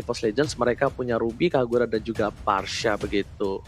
EVOS Legends mereka punya Ruby, Kagura dan juga Parsha begitu.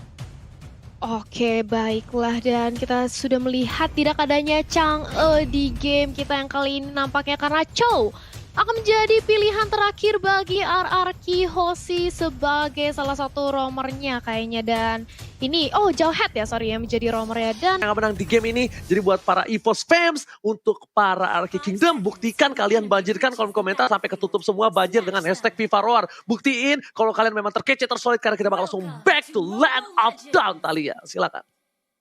Oke, baiklah, dan kita sudah melihat tidak adanya Chang'e di game kita yang kali ini nampaknya karena Chow akan menjadi pilihan terakhir bagi RRQ Hoshi sebagai salah satu roamernya kayaknya. Dan ini, Jauhead ya, sorry, yang menjadi roamernya. Dan yang menang di game ini, jadi buat para EVOS fans, untuk para RRQ Kingdom, buktikan kalian banjirkan kolom komentar sampai ketutup semua banjir dengan hashtag FIFA Roar. Buktiin kalau kalian memang terkece, tersolid, karena kita bakal langsung back to Land of Dawn, Thalia. Silakan.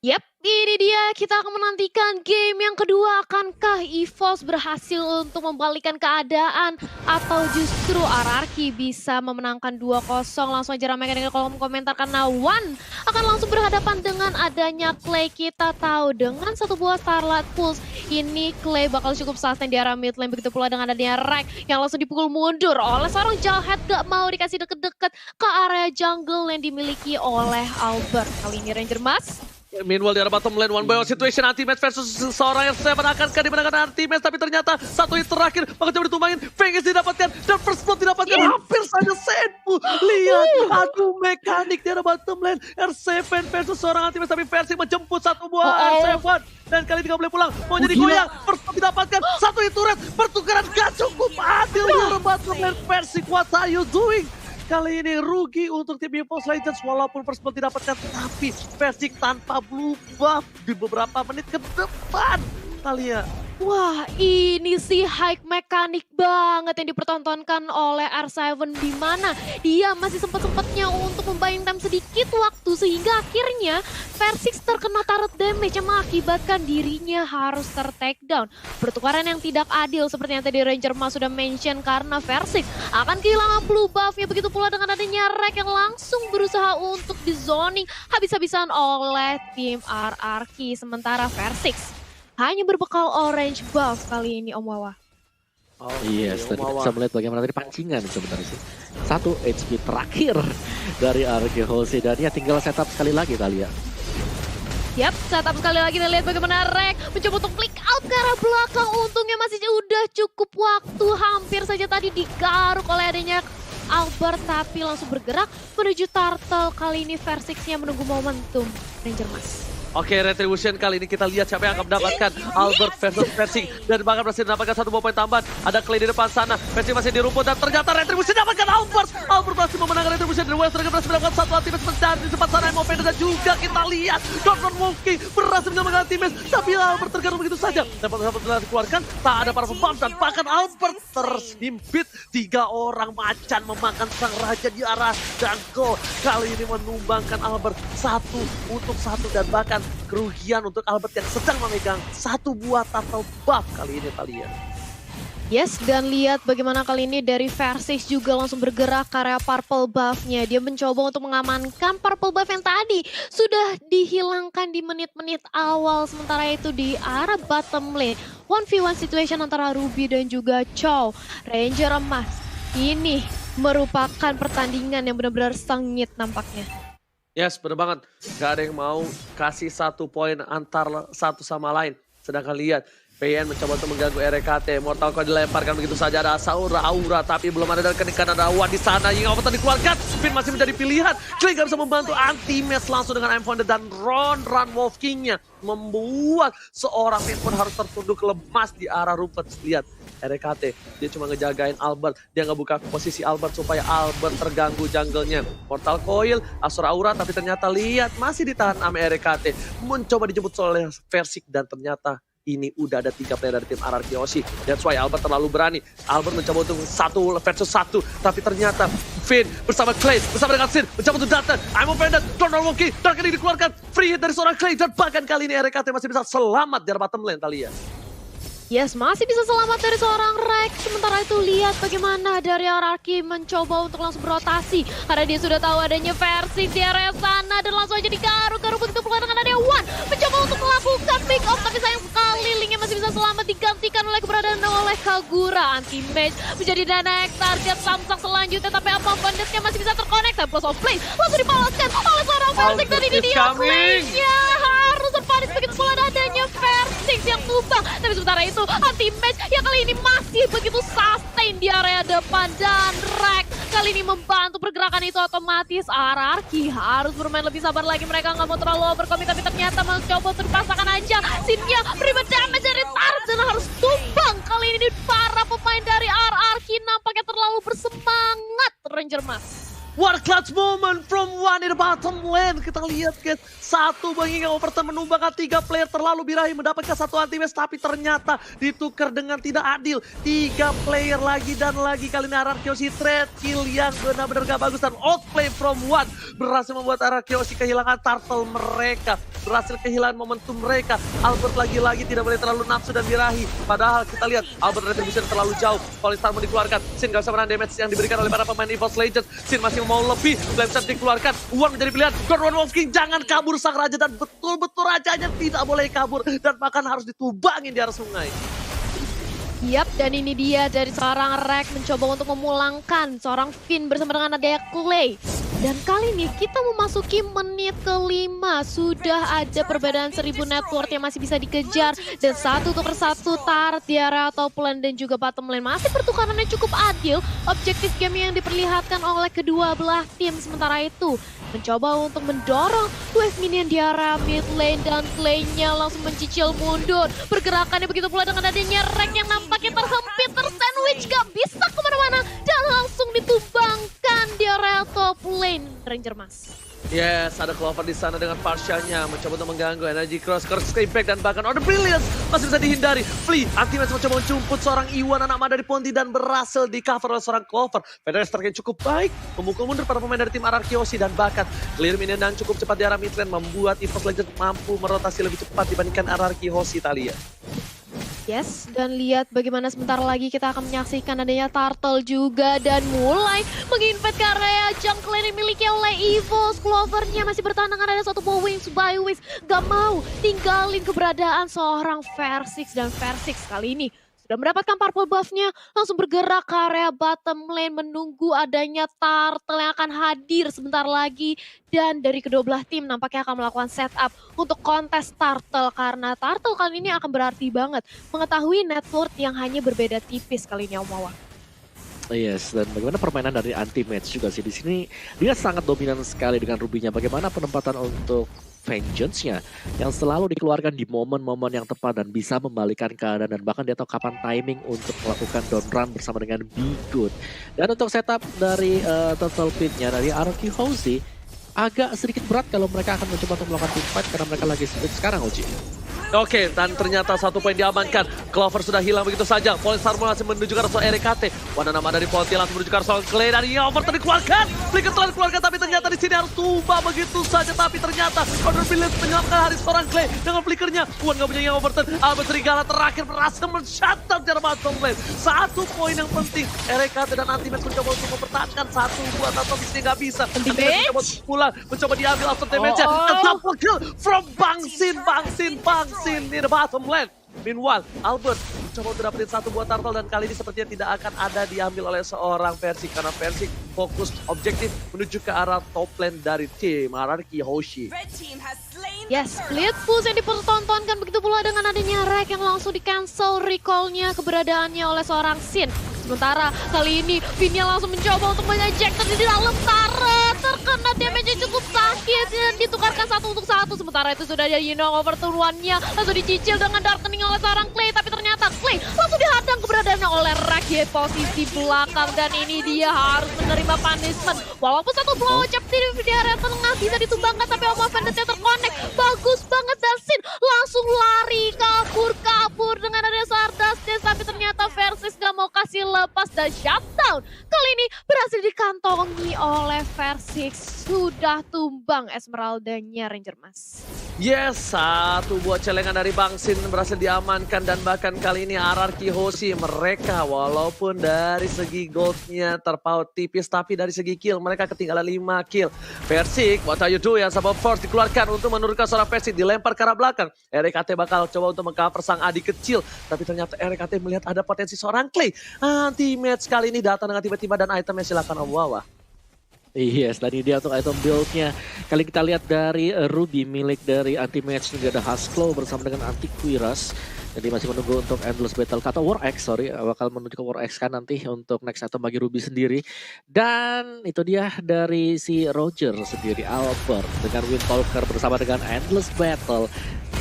Yap, ini dia, kita akan menantikan game yang kedua. Akankah EVOS berhasil untuk membalikan keadaan atau justru RRQ bisa memenangkan 2-0? Langsung aja ramaikan di kolom komentar karena One akan langsung berhadapan dengan adanya Clay. Kita tahu dengan satu buah Starlight Pulse ini Clay bakal cukup sustain di arah mid lane. Begitu pula dengan adanya Rek yang langsung dipukul mundur oleh seorang Jawhead, gak mau dikasih deket-deket ke area jungle yang dimiliki oleh Albert. Kali ini Ranger Mas. Meanwhile di arah bottom lane, one by one situation anti-match versus seorang R7 akankah dimenangkan anti-match, tapi ternyata satu hit terakhir bakal coba ditumbangin, Fengis didapatkan dan first blood didapatkan, hampir saja Senpu. Lihat, adu mekanik di arah bottom lane, R7 versus seorang anti-match, tapi Versing menjemput satu buah R7 dan kali ini gak boleh pulang, mau jadi goyang, first blood didapatkan, satu hit turret, pertukaran gak cukup adil di arah bottom lane. Versing, what are you doing? Kali ini rugi untuk tim EVOS Legends walaupun first blood didapatkan, tapi Versing tanpa blue buff di beberapa menit ke depan. Thalia. Wah, ini sih high mekanik banget yang dipertontonkan oleh R7, di mana dia masih sempat-sempatnya untuk membayang time sedikit waktu sehingga akhirnya Versing terkena turret damage yang mengakibatkan dirinya harus ter-take down. Pertukaran yang tidak adil seperti yang tadi Ranger Mas sudah mention karena Versing akan kehilangan blue buff-nya. Begitu pula dengan adanya Rek yang langsung berusaha untuk di zoning habis-habisan oleh tim RRQ. Sementara Versing hanya berbekal orange buff kali ini, Om Wawa. Yes, tadi kita bisa melihat bagaimana tadi pancingan sebenarnya sih. 1 HP terakhir dari RRQ Hoshi dan ya tinggal setup sekali lagi Thalia. Yap, setup sekali lagi kita lihat bagaimana Rek mencoba untuk flick out ke arah belakang. Untungnya masih udah cukup waktu, hampir saja tadi digaruk oleh adanya Albert, tapi langsung bergerak menuju turtle. Kali ini Versing-nya menunggu momentum, Ranger Mas. Oke, Retribution kali ini kita lihat siapa yang akan mendapatkan Albert versus Versing dan bahkan berhasil mendapatkan 1 buah poin tambahan. Ada Clay di depan sana, Versing masih di rumput dan ternyata Retribution dapatkan Albert. Albert berhasil memenangkan Retribution dan West Dragon berhasil mendapatkan 1 anti-match mencari di depan sana Emo dan juga kita lihat Don Wonky berhasil menyelamatkan anti-match, tapi Albert tergantung begitu saja. Dapat dikeluarkan, tak ada para pembam dan bahkan Albert terhimpit 3 orang macan memakan sang raja di arah jungle. Kali ini menumbangkan Albert 1 untuk 1 dan bahkan kerugian untuk Albert yang sedang memegang 1 buah turtle buff kali ini Thalia. Yes, dan lihat bagaimana kali ini dari Versing juga langsung bergerak ke area purple buff-nya. Dia mencoba untuk mengamankan purple buff yang tadi sudah dihilangkan di menit-menit awal. Sementara itu di arah bottom lane, 1v1 situation antara Ruby dan juga Chow. Ranger Emas, ini merupakan pertandingan yang benar-benar sengit nampaknya. Yes, bener banget. Gak ada yang mau kasih 1 poin antar satu sama lain. Sedangkan lihat, PN mencoba untuk mengganggu RKT. Mortal Coil dilemparkan begitu saja. Ada Aura, tapi belum ada dari kenikan. Ada Wan di sana. Yang apa dikeluarkan. Spin masih menjadi pilihan. Clay gak bisa membantu anti-match langsung dengan I'm dan Run Wolf King-nya. Membuat seorang pin pun harus tertunduk lemas di arah rumput. Lihat. RKT, dia cuma ngejagain Albert, dia nggak buka posisi Albert supaya Albert terganggu jungle-nya. Mortal Coil, Asura Aura, tapi ternyata lihat masih ditahan sama RKT. Mencoba dijemput oleh Versing dan ternyata ini udah ada 3 player dari tim RRQ Hoshi. That's why Albert terlalu berani. Albert mencoba untuk 1 versus 1, tapi ternyata Finn bersama Clay, bersama dengan Sin, mencoba untuk datang. I'm offended, Donald Wonky, dan kali dikeluarkan free hit dari seorang Clay, dan bahkan kali ini RKT masih bisa selamat dari bottom lane, Thalia. Yes, masih bisa selamat dari seorang Rek. Sementara itu lihat bagaimana dari RRQ mencoba untuk langsung berotasi. Karena dia sudah tahu adanya Versing di area sana dan langsung aja digaruk-garuk begitu pula dengan adanya One. Mencoba untuk melakukan pick off, tapi sayang sekali Linknya masih bisa selamat digantikan oleh keberadaan oleh Kagura. Anti-match menjadi direct target Samsung selanjutnya, tapi apa banditnya masih bisa terkonek. Dan plus of play langsung dibalaskan oleh seorang Versing dari dia Clay-nya. Harus terpanis begitu pula adanya Versing yang tumbang. Tapi sementara itu anti-match yang kali ini masih begitu sustain di area depan dan Rek kali kali ini membantu pergerakan itu otomatis RRQ harus bermain lebih sabar lagi. Mereka nggak mau terlalu overcommit, tapi ternyata mencoba untuk dipaksakan aja. Sinnya beri damage dari Tarzan harus tumbang. Kali ini para pemain dari RRQ nampaknya terlalu bersemangat, Ranger Mas. What clutch moment from one in the bottom lane. Kita lihat guys, satu mengingat Overton menumbangkan 3 player terlalu birahi mendapatkan satu anti-match, tapi ternyata ditukar dengan tidak adil. 3 player lagi dan lagi, kali ini RRQ trade kill yang benar-benar gak bagus dan outplay from one berhasil membuat RRQ kehilangan turtle mereka, berhasil kehilangan momentum mereka. Albert lagi-lagi tidak boleh terlalu nafsu dan birahi, padahal kita lihat Albert retribution terlalu jauh. Polistar mau dikeluarkan, Sin gak bisa menahan damage yang diberikan oleh para pemain EVOS Legends. Sin masih mau lebih, Blamset dikeluarkan, Uwan menjadi pilihan. Godwan Wolf King jangan kabur sang raja, dan betul-betul rajanya tidak boleh kabur dan bahkan harus ditumbangin di arah sungai. Yap, dan ini dia dari seorang Rek mencoba untuk memulangkan seorang Finn bersama dengan adanya Clay. Dan kali ini kita memasuki menit ke-5. Sudah ada perbedaan 1000 network yang masih bisa dikejar. Dan 1-1 Tart di area top lane dan juga bottom lane. Masih pertukarannya cukup adil. Objektif game yang diperlihatkan oleh kedua belah tim. Sementara itu mencoba untuk mendorong wave minion di area mid lane. Dan Clay-nya langsung mencicil mundur. Pergerakannya begitu pula dengan adanya Rek yang nampaknya tersempit, tersandwich, gak bisa kemana-mana. Dan langsung ditumbangkan di area top lane, Ranger Mas. Yes, ada Clover di sana dengan partialnya mencoba untuk mengganggu energy cross, curse impact, dan bahkan Order Brilliance masih bisa dihindari. Flea anti-match mencoba mencumput seorang Iwan anak Mada dari Ponti dan berhasil di cover oleh seorang Clover. Federer yang cukup baik memukul mundur para pemain dari tim RRQ dan bahkan clear minion dan cukup cepat di arah mid lane membuat EVOS Legends mampu merotasi lebih cepat dibandingkan RRQ Italia. Yes, dan lihat bagaimana sebentar lagi kita akan menyaksikan adanya Turtle juga dan mulai menginvade ke area jungle yang dimiliki oleh EVOS. Clover-nya masih bertahan dengan ada satu ball wings by wings. Gak mau tinggalin keberadaan seorang Versix, dan Versix kali ini sudah mendapatkan purple buff-nya, langsung bergerak ke area bottom lane menunggu adanya Turtle yang akan hadir sebentar lagi. Dan dari kedua belah tim nampaknya akan melakukan setup untuk kontes Turtle, karena Turtle kali ini akan berarti banget mengetahui network yang hanya berbeda tipis kali ini, Om Wawa. Yes, dan bagaimana permainan dari anti-match juga sih. Di sini dia sangat dominan sekali dengan Rubinya. Bagaimana penempatan untuk Vengeance-nya yang selalu dikeluarkan di momen-momen yang tepat dan bisa membalikan keadaan, dan bahkan dia tahu kapan timing untuk melakukan down run bersama dengan Be Good. Dan untuk setup dari Turtle Pit-nya dari RRQ Hoshi agak sedikit berat kalau mereka akan mencoba untuk melakukan team fight karena mereka lagi split sekarang, Oji. Oke, dan ternyata satu poin diamankan. Clover sudah hilang begitu saja. Polestar masih menuju ke arah RKT. Wana nama dari Ponti langsung menuju ke arah Clay, dan ini Overton dikeluarkan. Flicker telah dikeluarkan, tapi ternyata di sini harus tumbang begitu saja. Tapi ternyata Order Brilliance menyelamatkan Haris seorang Clay dengan flickernya. Wan gak punya yang Overton. Albert Serigala terakhir berhasil men-shutdown di arah bottom lane. Satu poin yang penting. RKT dan Anti-Match mencoba untuk mempertahankan satu buat atau di sini gak bisa. Anti-Match mencoba pulang, mencoba diambil after damage-nya. Double kill from Bangsin in the bottom lane. Meanwhile, Albert mencoba untuk dapetin satu buah turtle, dan kali ini sepertinya tidak akan ada diambil oleh seorang Versix karena Versix fokus objektif menuju ke arah top lane dari tim RRQ Hoshi. Yes, split push yang dipertontonkan begitu pula dengan adanya Rek yang langsung di-cancel recall-nya keberadaannya oleh seorang Sin. Sementara kali ini Finn-nya langsung mencoba untuk mengejector di dalam turret. Terkena damage-nya cukup sakit dan ditukarkan 1-1. Sementara itu sudah ada Overton One-nya langsung dicicil dengan darkening oleh seorang Clay. Tapi ternyata Clay langsung dihadang keberadaannya oleh Rek di posisi belakang. Dan ini dia harus menerima punishment. Walaupun satu blow chap di area tengah bisa ditumbangkan, tapi Oma Vendetta terconnect. Bagus banget, dan Sin langsung lari kabur dengan adanya Sardas. Tapi ternyata Versix gak mau kasih lepas dan shutdown. Kali ini berhasil dikantongi oleh Versix. Sudah tumbang Esmeralda-nya, Ranger Mas. Yes, satu buah celengan dari Bangsin berhasil diamankan, dan bahkan kali ini RRQ Hoshi mereka walaupun dari segi goldnya terpaut tipis, tapi dari segi kill mereka ketinggalan 5 kill. Versix, what are you doing? Sabab Force dikeluarkan untuk menurunkan seorang Versix, dilempar ke arah belakang. RKT bakal coba untuk mengcover sang adik kecil, tapi ternyata RKT melihat ada potensi seorang Clay. Anti-match kali ini datang dengan tiba-tiba, dan itemnya silakan Om Wawa. Yes, tadi dia untuk item build-nya. Kali kita lihat dari Ruby milik dari Anti-Match juga ada Husklow bersama dengan Antiquiras. Jadi masih menunggu untuk Endless Battle atau War X, sorry, bakal menuju ke War X kan nanti untuk next item bagi Ruby sendiri. Dan itu dia dari si Roger sendiri, Albert dengan Windtalker bersama dengan Endless Battle.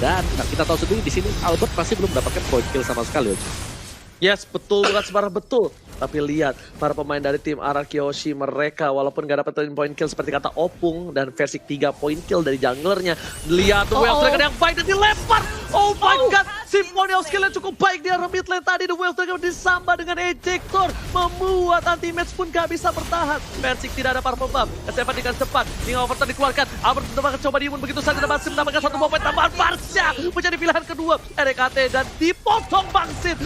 Dan kita tahu sendiri di sini Albert masih belum mendapatkan point kill sama sekali. Yes, betul, bukan sebarang betul. Tapi lihat, para pemain dari tim RRQ Hoshi mereka walaupun gak dapat point kill seperti kata Opung dan versi 3 point kill dari junglernya. Lihat tuh Whale Dragon yang baik dan dilempar. Oh my god, Symphony of Skill yang cukup baik di arah mid lane tadi. The Whale Dragon disambah dengan ejector, membuat anti-match pun gak bisa bertahan. Persik tidak ada power buff. S7 dengan cepat, King Overton dikeluarkan. Albert mencoba coba diimun begitu saja dan masih mendapatkan satu poin tambahan. Barsha menjadi pilihan kedua. RKT dan dipotong Bangsin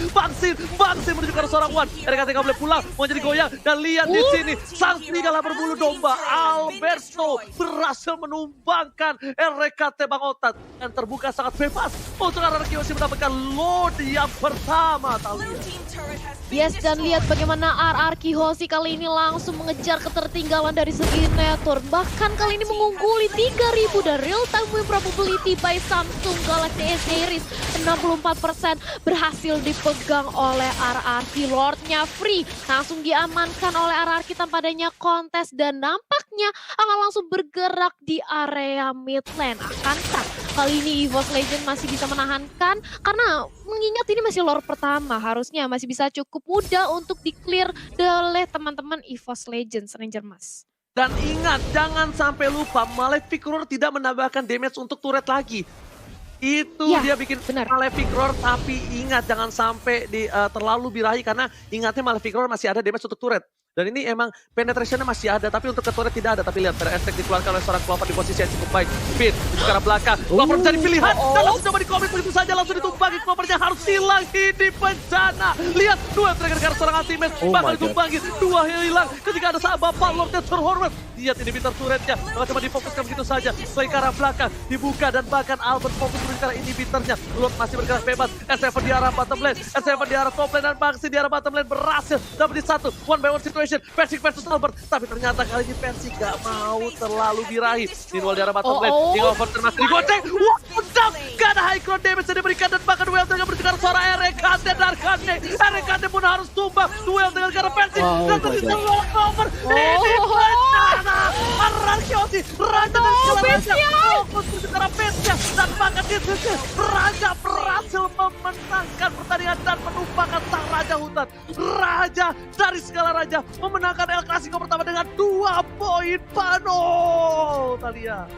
menuju ke arah seorang Wan. RKT gak boleh pulang, mau jadi goyang. Dan lihat di sini, sang serigala berbulu domba Alberto berhasil menumbangkan RKT Bang Otat. Dan terbuka sangat bebas untuk RRQ Hoshi mendapatkan load yang pertama. Yes, dan lihat bagaimana RRQ Hoshi kali ini langsung mengejar ketertinggalan dari segi network. Bahkan kali ini mengungguli 3000 dan real time win probability by Samsung Galaxy S Series. 64% berhasil dipegang oleh RRQ. Lordnya free, langsung diamankan oleh RRQ tanpa adanya kontes. Dan nampaknya akan langsung bergerak di area mid lane. Akankah kali ini EVOS Legend masih bisa menahankan? Karena mengingat ini masih lore pertama, harusnya masih bisa cukup mudah untuk di-clear oleh teman-teman EVOS Legends Ranger Mas. Dan ingat, jangan sampai lupa Malefic Roar tidak menambahkan damage untuk turret lagi. Itu ya, dia bikin benar. Malefic Roar, tapi ingat jangan sampai terlalu birahi karena ingatnya Malefic Roar masih ada damage untuk turret. Dan ini emang penetrationnya masih ada, tapi untuk ke turret tidak ada. Tapi lihat, Fire Attack dikeluarkan oleh seorang Clover di posisi yang cukup baik. Pin, di sekarang belakang. Clover mencari pilihan, dan langsung coba di-commit begitu saja, langsung ditumpangi. Clovernya harus hilang, ini bencana. Lihat, dua trigger gara seorang anti-match, bakal ditumpangi. Dua hilang, ketika ada sahabat Pak Lordnya terhormat. Lihat ini inhibitor turretnya, cuma difokuskan begitu saja. Play ke arah belakang, dibuka, dan bahkan Albert fokus menuju ke arah inhibitornya. Lord masih bergerak bebas, S7 di arah bottom lane, S7 di arah top lane, dan Bangsi di arah bottom lane berhasil. Dapat di satu, one by one situation. Persik versus Albert, tapi ternyata kali ini Persik gak mau terlalu birahi. Meanwhile di arah bottom lane, King Overton masih digoceng. Wow, gak ada high ground damage yang diberikan dan bahkan Duel dengan bergerak suara RKT dan RKT pun harus tumbang. Duel dengan karena Persik dan tersisa Clover. Ini bencana. RRQ Hoshi, Raja dan Raja fokus menuju ke arah base-nya dan bahkan di sisi Raja berhasil memenangkan pertandingan dan menumpahkan sang Raja Hutan. Raja dari segala raja memenangkan El Clasico pertama dengan 2 poin. Pano Talia.